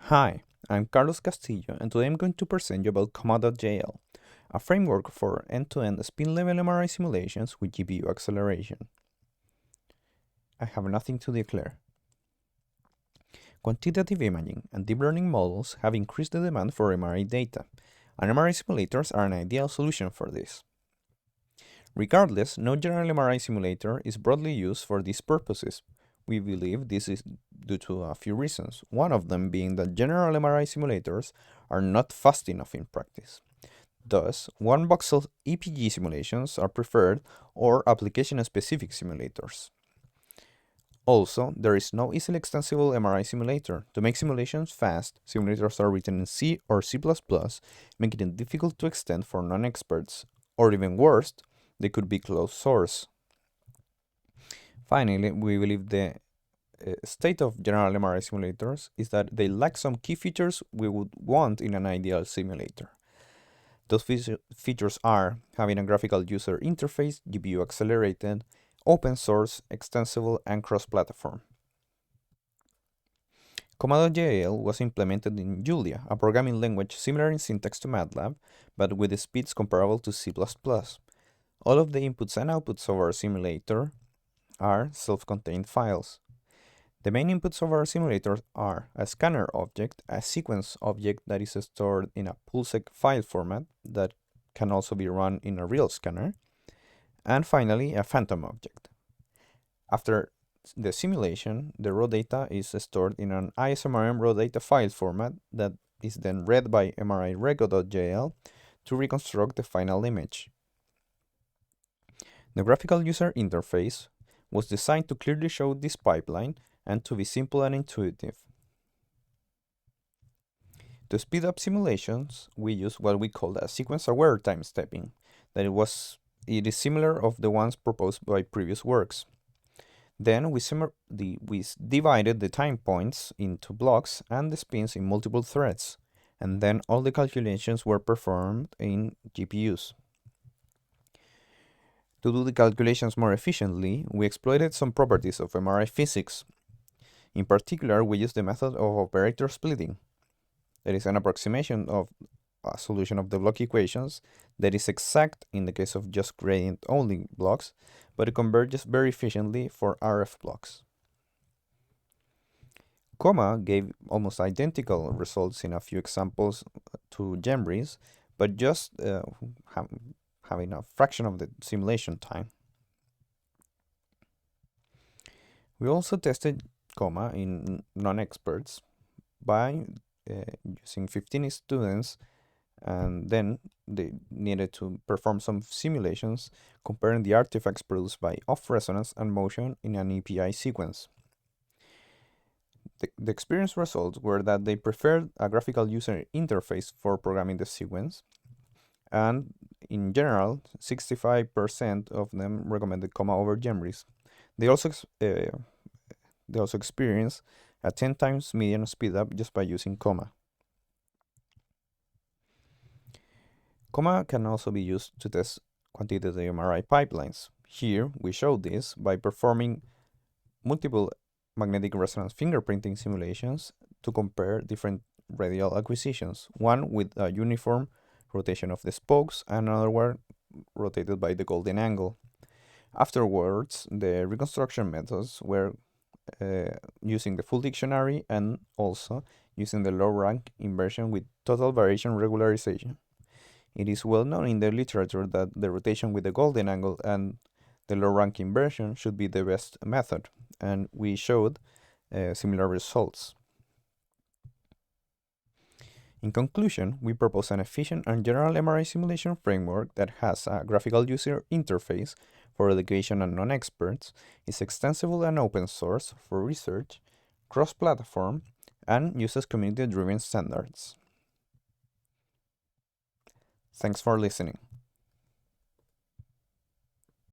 Hi, I'm Carlos Castillo, and today I'm going to present you about Koma.jl, a framework for end-to-end spin-level MRI simulations with GPU acceleration. I have nothing to declare. Quantitative imaging and deep learning models have increased the demand for MRI data, and MRI simulators are an ideal solution for this. Regardless, no general MRI simulator is broadly used for these purposes. We believe this is due to a few reasons, one of them being that general MRI simulators are not fast enough in practice. Thus, one-voxel EPG simulations are preferred or application-specific simulators. Also, there is no easily extensible MRI simulator. To make simulations fast, simulators are written in C or C++, making it difficult to extend for non-experts, or even worse, they could be closed source. Finally, we believe the state of general MRI simulators is that they lack some key features we would want in an ideal simulator. Those features are having a graphical user interface, GPU accelerated, open source, extensible, and cross-platform. Koma.jl was implemented in Julia, a programming language similar in syntax to MATLAB, but with the speeds comparable to C++. All of the inputs and outputs of our simulator are self-contained files. The main inputs of our simulator are a scanner object, a sequence object that is stored in a PulseSec file format that can also be run in a real scanner, and finally a phantom object. After the simulation, the raw data is stored in an ISMRM raw data file format that is then read by MRI-Rego.jl to reconstruct the final image. The graphical user interface was designed to clearly show this pipeline and to be simple and intuitive. To speed up simulations, we use what we call a sequence-aware time stepping, it is similar of the ones proposed by previous works. Then we divided the time points into blocks and the spins in multiple threads, and then all the calculations were performed in GPUs. To do the calculations more efficiently, we exploited some properties of MRI physics. In particular, we used the method of operator splitting. That is an approximation of a solution of the block equations that is exact in the case of just gradient-only blocks, but it converges very efficiently for RF blocks. Koma gave almost identical results in a few examples to GEMRIS, but just having a fraction of the simulation time. We also tested Koma in non-experts by using 15 students, and then they needed to perform some simulations comparing the artifacts produced by off-resonance and motion in an EPI sequence. The experience results were that they preferred a graphical user interface for programming the sequence, and in general, 65% of them recommended Koma over GEMRIS. They also experienced a 10 times median speedup just by using Koma. Koma can also be used to test quantitative MRI pipelines. Here, we show this by performing multiple magnetic resonance fingerprinting simulations to compare different radial acquisitions, one with a uniform rotation of the spokes and another one rotated by the golden angle. Afterwards, the reconstruction methods were using the full dictionary and also using the low rank inversion with total variation regularization. It is well known in the literature that the rotation with the golden angle and the low rank inversion should be the best method, and we showed similar results. In conclusion, we propose an efficient and general MRI simulation framework that has a graphical user interface for education and non-experts, is extensible and open source for research, cross-platform, and uses community-driven standards. Thanks for listening.